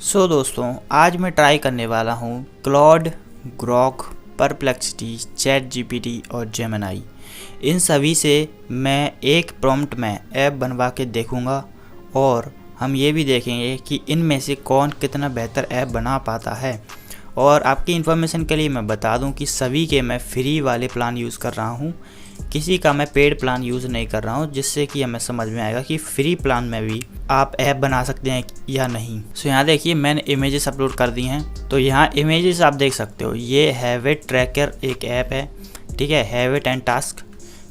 दोस्तों, आज मैं ट्राई करने वाला हूँ Claude, Grok, perplexity, chat GPT और जेमिनी। इन सभी से मैं एक प्रॉम्प्ट में ऐप बनवा के देखूँगा और हम ये भी देखेंगे कि इनमें से कौन कितना बेहतर ऐप बना पाता है। और आपकी इन्फॉर्मेशन के लिए मैं बता दूं कि सभी के मैं फ्री वाले प्लान यूज़ कर रहा हूं, किसी का मैं पेड प्लान यूज़ नहीं कर रहा हूं, जिससे कि हमें समझ में आएगा कि फ्री प्लान में भी आप ऐप बना सकते हैं या नहीं। यहाँ देखिए मैंने इमेजेस अपलोड कर दी हैं, तो यहाँ इमेजेस आप देख सकते हो। ये हैबिट ट्रैकर एक ऐप है, ठीक है, हैबिट एंड टास्क।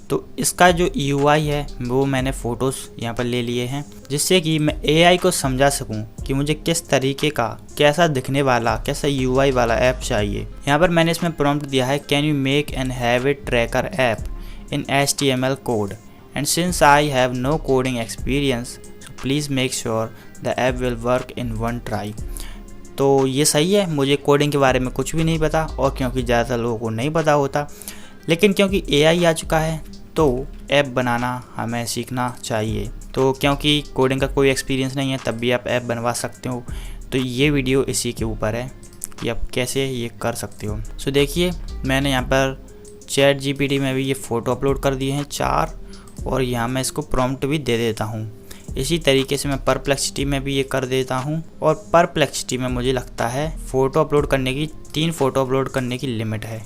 तो इसका जो UI है वो मैंने फ़ोटोज़ यहाँ पर ले लिए हैं, जिससे कि मैं AI को समझा सकूँ कि मुझे किस तरीके का, कैसा दिखने वाला, कैसा UI वाला ऐप चाहिए। यहाँ पर मैंने इसमें प्रॉम्प्ट दिया है, can you make an habit tracker app in HTML code and since I have no coding experience so please make sure the app will work in one try. तो ये सही है, मुझे कोडिंग के बारे में कुछ भी नहीं पता, और क्योंकि ज़्यादातर लोगों को नहीं पता होता, लेकिन क्योंकि AI आ चुका है तो ऐप बनाना हमें सीखना चाहिए। तो क्योंकि कोडिंग का कोई एक्सपीरियंस नहीं है, तब भी आप ऐप बनवा सकते हो। तो ये वीडियो इसी के ऊपर है कि आप कैसे ये कर सकते हो। सो देखिए मैंने यहाँ पर चैट जीपीटी में भी ये फ़ोटो अपलोड कर दिए हैं 4, और यहाँ मैं इसको प्रॉम्प्ट भी दे देता हूँ। इसी तरीके से मैं परप्लेक्सिटी में भी ये कर देता हूँ, और परप्लेक्सिटी में मुझे लगता है फ़ोटो अपलोड करने की 3 फ़ोटो अपलोड करने की लिमिट है।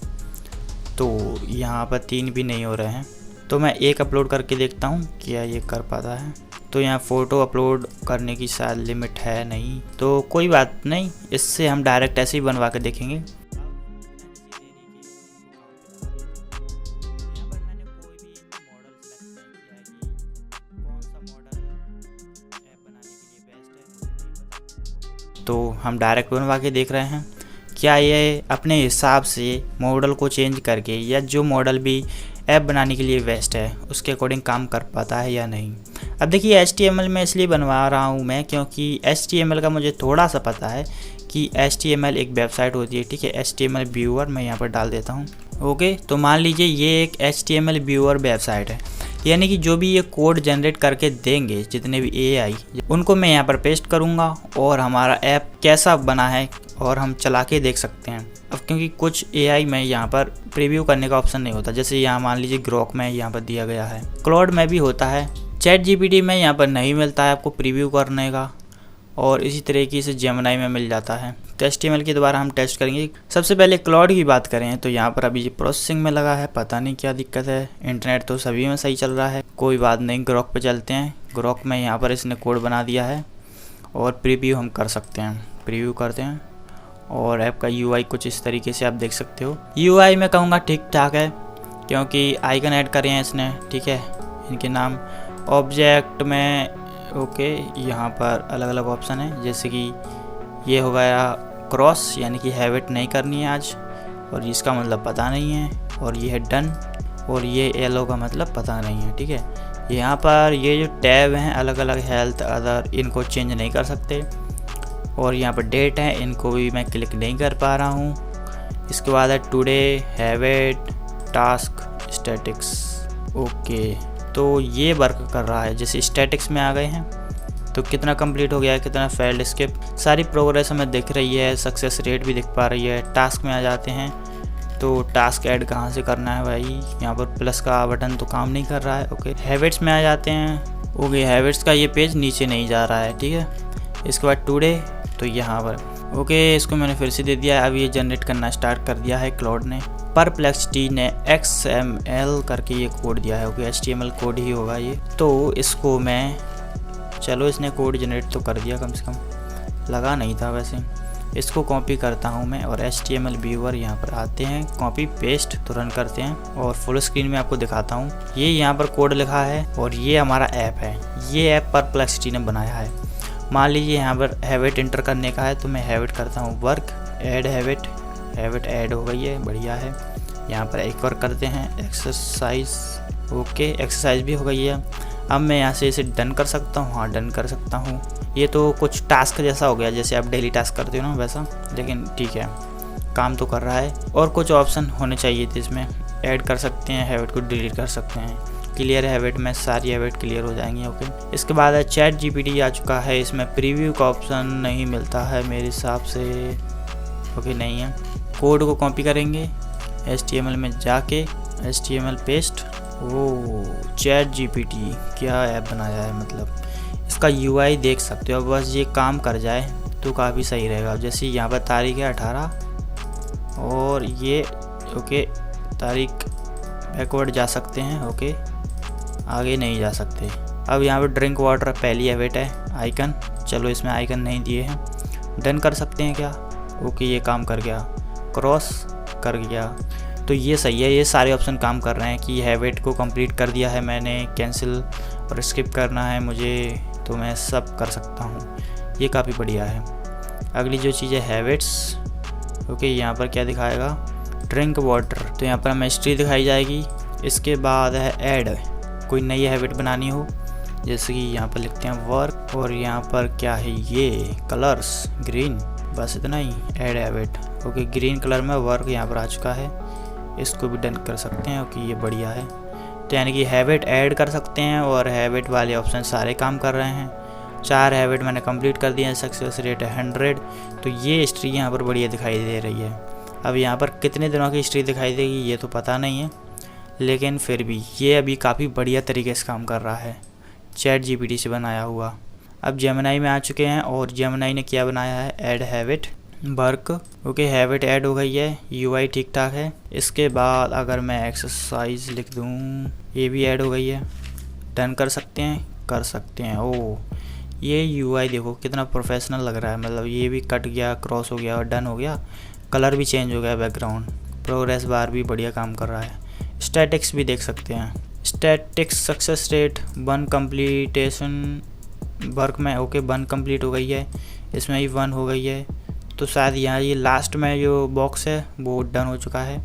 तो यहाँ पर 3 भी नहीं हो रहे हैं, तो मैं एक अपलोड करके देखता हूँ क्या ये कर पाता है। तो यहाँ फ़ोटो अपलोड करने की शायद लिमिट है नहीं, तो कोई बात नहीं, इससे हम डायरेक्ट ऐसे ही बनवा के देखेंगे। तो हम डायरेक्ट बनवा के देख रहे हैं क्या ये अपने हिसाब से मॉडल को चेंज करके, या जो मॉडल भी ऐप बनाने के लिए बेस्ट है उसके अकॉर्डिंग काम कर पाता है या नहीं। अब देखिए HTML में इसलिए बनवा रहा हूँ मैं क्योंकि HTML का मुझे थोड़ा सा पता है कि HTML एक वेबसाइट होती है, ठीक है। HTML व्यूअर मैं यहाँ पर डाल देता हूँ। ओके, तो मान लीजिए ये एक HTML व्यूअर वेबसाइट है, यानी कि जो भी ये कोड जनरेट करके देंगे जितने भी AI, उनको मैं यहाँ पर पेस्ट करूँगा और हमारा ऐप कैसा बना है और हम चला के देख सकते हैं। अब क्योंकि कुछ AI में यहाँ पर प्रीव्यू करने का ऑप्शन नहीं होता, जैसे यहाँ मान लीजिए ग्रॉक में यहाँ पर दिया गया है, क्लॉड में भी होता है, चैट जीपीटी में यहाँ पर नहीं मिलता है आपको प्रीव्यू करने का, और इसी तरीके से जेमिनी में मिल जाता है। तो HTML के द्वारा हम टेस्ट करेंगे। सबसे पहले क्लॉड की बात करें तो यहाँ पर अभी ये प्रोसेसिंग में लगा है, पता नहीं क्या दिक्कत है। इंटरनेट तो सभी में सही चल रहा है, कोई बात नहीं। ग्रॉक पे चलते हैं। ग्रॉक में यहाँ पर इसने कोड बना दिया है और प्रीव्यू हम कर सकते हैं। प्रीव्यू करते हैं और ऐप का UI कुछ इस तरीके से आप देख सकते हो। UI मैं कहूँगा ठीक ठाक है, क्योंकि आइकन ऐड करे हैं इसने, ठीक है, इनके नाम। ऑब्जेक्ट में ओके, यहाँ पर अलग अलग ऑप्शन है, जैसे कि ये हो गया क्रॉस, यानी कि हैबिट नहीं करनी है आज, और इसका मतलब पता नहीं है। और ये है डन, और ये येलो का मतलब पता नहीं है, ठीक है। यहाँ पर ये जो टैब हैं अलग अलग, हेल्थ, अदर, इनको चेंज नहीं कर सकते। और यहाँ पर डेट है, इनको भी मैं क्लिक नहीं कर पा रहा हूँ। इसके बाद है today, habit, task, statics. Okay, तो ये वर्क कर रहा है। जैसे स्टैटिक्स में आ गए हैं तो कितना कंप्लीट हो गया है, कितना फेल्ड, स्किप, सारी प्रोग्रेस हमें दिख रही है, सक्सेस रेट भी दिख पा रही है। टास्क में आ जाते हैं तो टास्क ऐड कहाँ से करना है भाई, यहाँ पर प्लस का बटन तो काम नहीं कर रहा है। ओके, हैबिट्स में आ जाते हैं। ओके, हैबिट्स का ये पेज नीचे नहीं जा रहा है, ठीक है। इसके बाद टुडे, तो यहाँ पर ओके, इसको मैंने फिर से दे दिया है। अब ये जनरेट करना स्टार्ट कर दिया है क्लॉड ने। परप्लेक्सिटी ने XML करके ये कोड दिया है। ओके, HTML कोड ही होगा ये। तो इसको मैं, चलो इसने कोड जनरेट तो कर दिया, कम से कम लगा नहीं था वैसे। इसको कॉपी करता हूँ मैं, और HTML व्यूअर यहाँ पर आते हैं, कॉपी पेस्ट तो रन करते हैं, और फुल स्क्रीन में आपको दिखाता हूँ। ये यहाँ पर कोड लिखा है और ये हमारा ऐप है। ये ऐप परप्लेक्सिटी ने बनाया है। मान लीजिए यहाँ पर हैबिट इंटर करने का है, तो मैं हैबिट करता हूँ work, add habit, habit add हो गई है, बढ़िया है। यहाँ पर एक और करते हैं एक्सरसाइज। ओके, एक्सरसाइज भी हो गई है। अब मैं यहाँ से इसे डन कर सकता हूँ, हाँ डन कर सकता हूँ। ये तो कुछ टास्क जैसा हो गया, जैसे आप डेली टास्क करते हो ना वैसा, लेकिन ठीक है, काम तो कर रहा है। और कुछ ऑप्शन होने चाहिए थे इसमें, ऐड कर सकते हैं, हैबिट को डिलीट कर सकते हैं। क्लियर हैबिट में सारी हैबिट क्लियर हो जाएंगी। ओके, इसके बाद है चैट जीपीटी आ चुका है। इसमें प्रीव्यू का ऑप्शन नहीं मिलता है मेरे हिसाब से। ओके, नहीं है। कोड को कॉपी करेंगे HTML में जाके, HTML पेस्ट। ओ चैट जीपीटी क्या ऐप बनाया है, मतलब इसका UI देख सकते हो। बस ये काम कर जाए तो काफ़ी सही रहेगा। जैसे यहाँ पर तारीख है 18 और ये ओके तारीख बैकवर्ड जा सकते हैं। ओके, आगे नहीं जा सकते। अब यहाँ पर ड्रिंक वाटर पहली हैबिट है, आइकन। चलो इसमें आइकन नहीं दिए हैं, डन कर सकते हैं क्या? ओके, ये काम कर गया, क्रॉस कर गया, तो ये सही है। ये सारे ऑप्शन काम कर रहे हैं कि हैबिट को कंप्लीट कर दिया है मैंने, कैंसिल और स्किप करना है मुझे, तो मैं सब कर सकता हूँ। ये काफ़ी बढ़िया है। अगली जो चीज़ है हैबिट्स। ओके, यहाँ पर क्या दिखाएगा? ड्रिंक वाटर, तो यहाँ पर हमें हिस्ट्री दिखाई जाएगी। इसके बाद है ऐड, कोई नई हैबिट बनानी हो, जैसे कि यहाँ पर लिखते हैं वर्क, और यहाँ पर क्या है ये कलर्स ग्रीन, बस इतना ही, add habit. Okay, green colour में वर्क यहाँ पर आ चुका है, इसको भी डन कर सकते हैं। ओके, ये बढ़िया है। तो यानी कि हैबिट ऐड कर सकते हैं और हैबिट वाले ऑप्शन सारे काम कर रहे हैं। 4 हैबिट मैंने कंप्लीट कर दिए हैं, सक्सेस रेट है 100। तो ये हिस्ट्री यहाँ पर बढ़िया दिखाई दे रही है। अब यहाँ पर कितने दिनों की हिस्ट्री दिखाई देगी ये तो पता नहीं है, लेकिन फिर भी ये अभी काफ़ी बढ़िया तरीके से काम कर रहा है, चैट जीपीटी से बनाया हुआ। अब जेमिनी में आ चुके हैं और जेमिनी ने क्या बनाया है? Add habit work. Okay, habit add हो गई है, UI ठीक ठाक है। इसके बाद अगर मैं एक्सरसाइज लिख दूँ, ये भी ऐड हो गई है, डन कर सकते हैं, कर सकते हैं। ओ ये UI देखो कितना प्रोफेशनल लग रहा है, मतलब ये भी कट गया, क्रॉस हो गया और डन हो गया, कलर भी चेंज हो गया बैकग्राउंड, प्रोग्रेस बार भी बढ़िया काम कर रहा है। स्टैटिक्स भी देख सकते हैं, statics success rate 1 completion work में। ओके, 1 कंप्लीट हो गई है, इसमें ही 1 हो गई है, तो शायद यहाँ ये लास्ट में जो बॉक्स है वो डन हो चुका है।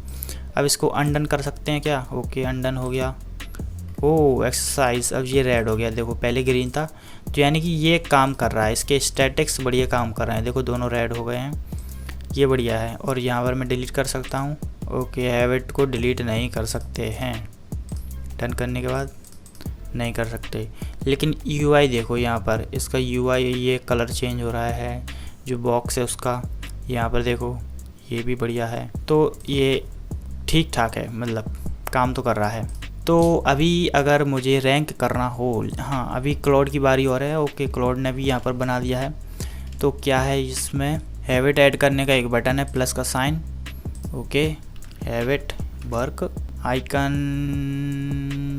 अब इसको अनडन कर सकते हैं क्या? ओके, अनडन हो गया। ओ एक्सरसाइज, अब ये रेड हो गया, देखो पहले ग्रीन था, तो यानी कि ये काम कर रहा है, इसके स्टैटिक्स बढ़िया काम कर रहे हैं। देखो दोनों रेड हो गए हैं, ये बढ़िया है। और यहाँ पर मैं डिलीट कर सकता हूँ। ओके, हैबिट को डिलीट नहीं कर सकते हैं, डन करने के बाद नहीं कर सकते, लेकिन UI देखो यहाँ पर, इसका UI ये कलर चेंज हो रहा है, जो बॉक्स है उसका, यहाँ पर देखो ये भी बढ़िया है। तो ये ठीक ठाक है, मतलब काम तो कर रहा है। तो अभी अगर मुझे रैंक करना हो, हाँ अभी क्लाउड की बारी और है। ओके, क्लाउड ने भी यहाँ पर बना दिया है। तो क्या है इसमें? हैबिट ऐड करने का एक बटन है, प्लस का sign. Okay, habit work icon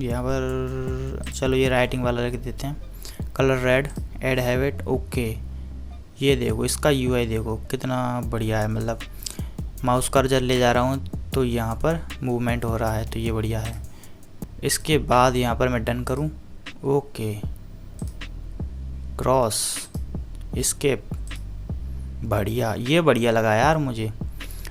यहाँ पर, चलो ये राइटिंग वाला रख देते हैं, colour red, add habit. Okay, ये देखो इसका UI देखो कितना बढ़िया है, मतलब माउस कर्सर ले जा रहा हूँ तो यहाँ पर मूवमेंट हो रहा है, तो ये बढ़िया है। इसके बाद यहाँ पर मैं डन करूँ। ओके, क्रॉस स्केप, बढ़िया, ये बढ़िया लगा यार मुझे।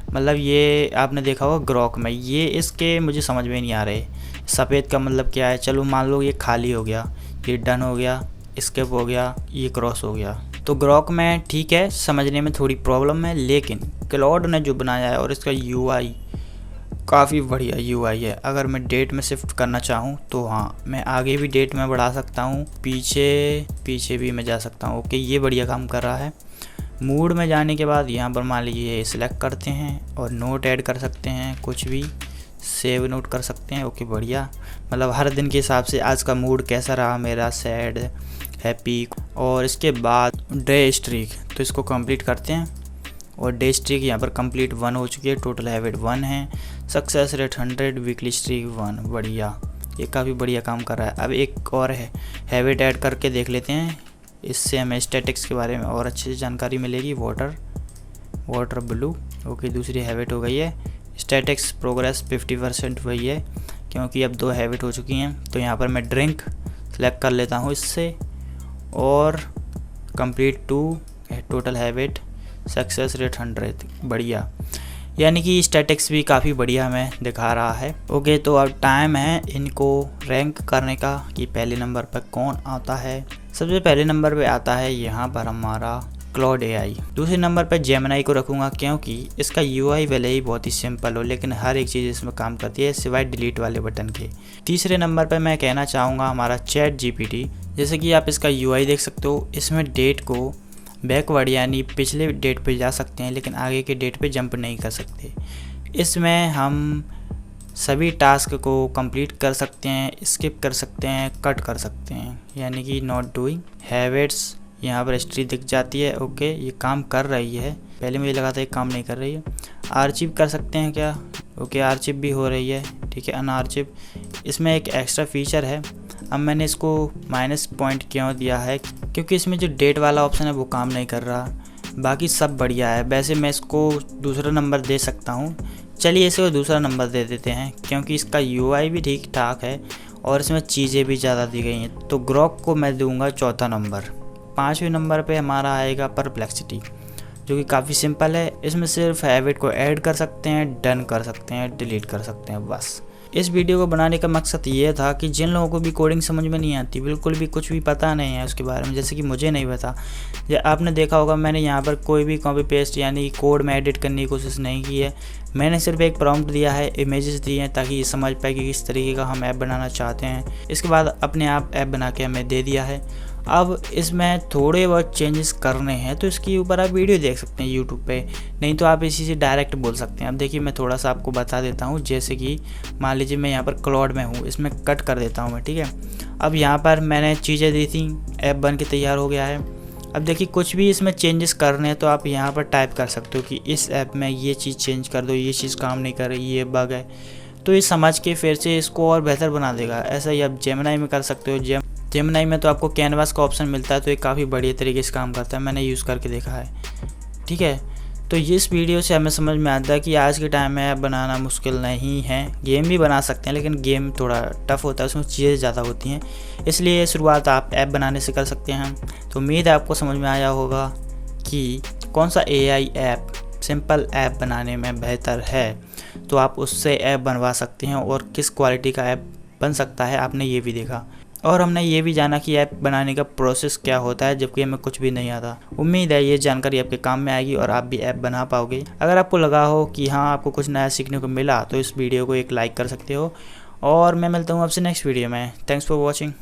मतलब ये आपने देखा होगा ग्रॉक में, ये इसके मुझे समझ में नहीं आ रहे, सफ़ेद का मतलब क्या है। चलो मान लो ये खाली हो गया, ये डन हो गया, स्केप हो गया, ये क्रॉस हो गया। तो ग्रॉक में ठीक है, समझने में थोड़ी प्रॉब्लम है, लेकिन क्लाउड ने जो बनाया है और इसका UI काफ़ी बढ़िया UI है। अगर मैं डेट में शिफ्ट करना चाहूँ तो हाँ, मैं आगे भी डेट में बढ़ा सकता हूँ, पीछे भी मैं जा सकता हूँ। ओके, ये बढ़िया काम कर रहा है। मूड में जाने के बाद यहाँ पर मान लीजिए सिलेक्ट करते हैं और नोट ऐड कर सकते हैं, कुछ भी सेव नोट कर सकते हैं। ओके, बढ़िया, मतलब हर दिन के हिसाब से आज का मूड कैसा रहा मेरा, सैड, हैप्पी। और इसके बाद डे स्ट्रीक, तो इसको कंप्लीट करते हैं और डे स्ट्रीक यहाँ पर कंप्लीट 1 हो चुकी है, टोटल हैबिट 1 है, सक्सेस रेट 100, वीकली स्ट्रीक 1, बढ़िया, ये काफ़ी बढ़िया काम कर रहा है। अब एक और है हैबिट ऐड करके देख लेते हैं, इससे हमें स्टैटिक्स के बारे में और अच्छी से जानकारी मिलेगी। Water blue. ओके, दूसरी हैबिट हो गई है। स्टैटिक्स प्रोग्रेस 50% हुई है, क्योंकि अब 2 हैबिट हो चुकी हैं। तो यहाँ पर मैं ड्रिंक सेलेक्ट कर लेता हूँ इससे, और complete 2, total habit, success rate 100, बढ़िया, यानी कि स्टैटिक्स भी काफ़ी बढ़िया हमें दिखा रहा है। ओके, तो अब टाइम है इनको रैंक करने का कि पहले नंबर पर कौन आता है। सबसे पहले नंबर पे आता है यहाँ पर हमारा क्लाउड एआई। दूसरे नंबर पर जेमिनी को रखूँगा क्योंकि इसका यूआई भले ही बहुत ही सिंपल हो लेकिन हर एक चीज़ इसमें काम करती है सिवाय डिलीट वाले बटन के। तीसरे नंबर पर मैं कहना चाहूँगा हमारा चैट जीपीटी। जैसे कि आप इसका यूआई देख सकते हो, इसमें डेट को बैकवर्ड यानी पिछले डेट पे जा सकते हैं लेकिन आगे के डेट पे जंप नहीं कर सकते। इसमें हम सभी टास्क को कंप्लीट कर सकते हैं, स्किप कर सकते हैं, कट कर सकते हैं, यानी कि नॉट डूइंग। हैबिट्स यहाँ पर हिस्ट्री दिख जाती है। ओके, ये काम कर रही है, पहले मुझे लगा था ये काम नहीं कर रही है। आर्चिव कर सकते हैं क्या? ओके, आर्चिव भी हो रही है, ठीक है। अनआर्चिव, इसमें एक एक्स्ट्रा फीचर है। अब मैंने इसको माइनस पॉइंट क्यों दिया है क्योंकि इसमें जो डेट वाला ऑप्शन है वो काम नहीं कर रहा, बाकी सब बढ़िया है। वैसे मैं इसको दूसरा नंबर दे सकता हूँ, चलिए इसे दूसरा नंबर दे देते हैं क्योंकि इसका यूआई भी ठीक ठाक है और इसमें चीज़ें भी ज़्यादा दी गई हैं। तो ग्रोक को मैं दूंगा चौथा नंबर। पाँचवें नंबर पे हमारा आएगा परप्लेक्सिटी, जो कि काफ़ी सिंपल है। इसमें सिर्फ हैबिट को ऐड कर सकते हैं, डन कर सकते हैं, डिलीट कर सकते हैं, बस। इस वीडियो को बनाने का मकसद ये था कि जिन लोगों को भी कोडिंग समझ में नहीं आती, बिल्कुल भी कुछ भी पता नहीं है उसके बारे में, जैसे कि मुझे नहीं पता, आपने देखा होगा मैंने यहाँ पर कोई भी कॉपी पेस्ट यानी कोड में एडिट करने की कोशिश नहीं की है। मैंने सिर्फ एक प्रॉम्प्ट दिया है, इमेजेस दिए हैं ताकि ये समझ पाए कि किस तरीके का हम ऐप बनाना चाहते हैं। इसके बाद अपने आप ऐप बना के हमें दे दिया है। अब इसमें थोड़े बहुत चेंजेस करने हैं तो इसके ऊपर आप वीडियो देख सकते हैं यूट्यूब पे, नहीं तो आप इसी से डायरेक्ट बोल सकते हैं। अब देखिए मैं थोड़ा सा आपको बता देता हूँ। जैसे कि मान लीजिए मैं यहाँ पर क्लाउड में हूँ, इसमें कट कर देता हूँ मैं, ठीक है। अब यहाँ पर मैंने चीज़ें दी थी, ऐप बन के तैयार हो गया है। अब देखिए कुछ भी इसमें चेंजेस करने हैं तो आप यहाँ पर टाइप कर सकते हो कि इस ऐप में ये चीज़ चेंज कर दो, ये चीज़ काम नहीं कर रही, ये बग है, तो ये समझ के फिर से इसको और बेहतर बना देगा। ऐसा ही आप जेमिनी में कर सकते हो। जेमिनी में तो आपको कैनवास का ऑप्शन मिलता है, तो ये काफ़ी बढ़िया तरीके से काम करता है, मैंने यूज़ करके देखा है, ठीक है। तो इस वीडियो से हमें समझ में आता है कि आज के टाइम में ऐप बनाना मुश्किल नहीं है। गेम भी बना सकते हैं लेकिन गेम थोड़ा टफ होता है, उसमें चीज़ें ज़्यादा होती हैं, इसलिए शुरुआत आप ऐप बनाने से कर सकते हैं। तो उम्मीद है आपको समझ में आया होगा कि कौन सा एआई ऐप सिंपल ऐप बनाने में बेहतर है, तो आप उससे ऐप बनवा सकते हैं और किस क्वालिटी का ऐप बन सकता है आपने ये भी देखा। और हमने ये भी जाना कि ऐप बनाने का प्रोसेस क्या होता है, जबकि हमें कुछ भी नहीं आता। उम्मीद है ये जानकारी आपके काम में आएगी और आप भी ऐप बना पाओगे। अगर आपको लगा हो कि हाँ आपको कुछ नया सीखने को मिला तो इस वीडियो को एक लाइक कर सकते हो और मैं मिलता हूँ आपसे नेक्स्ट वीडियो में। Thanks for watching.